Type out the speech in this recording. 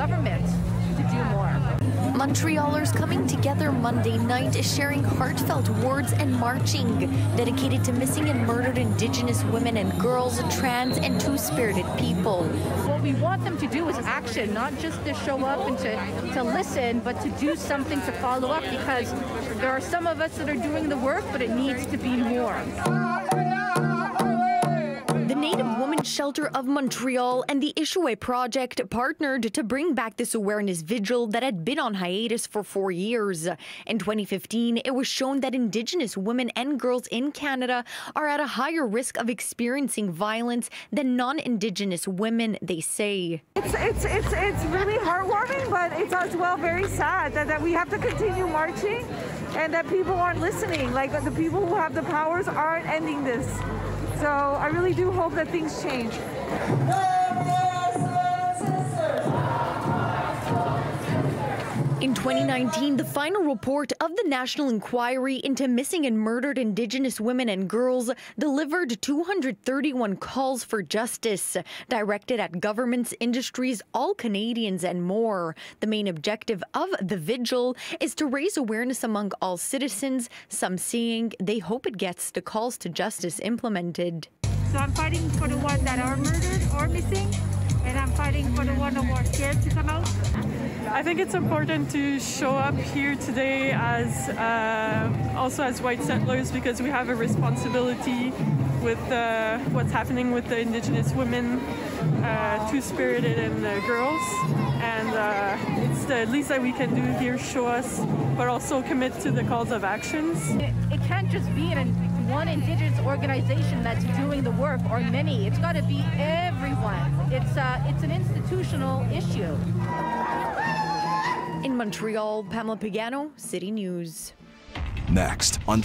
government to do more. Montrealers coming together Monday night, sharing heartfelt words and marching, dedicated to missing and murdered Indigenous women and girls, trans and two-spirited people. What we want them to do is action, not just to show up and to listen, but to do something to follow up, because there are some of us that are doing the work, but it needs to be more. The Native Women's Shelter of Montreal and the Ishaway Project partnered to bring back this awareness vigil that had been on hiatus for 4 years. In 2015, it was shown that Indigenous women and girls in Canada are at a higher risk of experiencing violence than non-Indigenous women, they say. It's really heartwarming, but it's as well very sad that we have to continue marching and that people aren't listening. Like, the people who have the powers aren't ending this. So I really do hope that things change. In 2019, the final report of the National Inquiry into Missing and Murdered Indigenous Women and Girls delivered 231 calls for justice, directed at governments, industries, all Canadians and more. The main objective of the vigil is to raise awareness among all citizens, some saying they hope it gets the calls to justice implemented. So I'm fighting for the ones that are murdered or missing, and I'm fighting for the ones who are scared to come out. I think it's important to show up here today as also as white settlers, because we have a responsibility with what's happening with the Indigenous women, two-spirited and girls. And it's the least that we can do here, show us, but also commit to the calls of actions. It can't just be one Indigenous organization that's doing the work, or many. It's got to be everyone. It's an institutional issue. In Montreal, Pamela Pagano, City News. Next on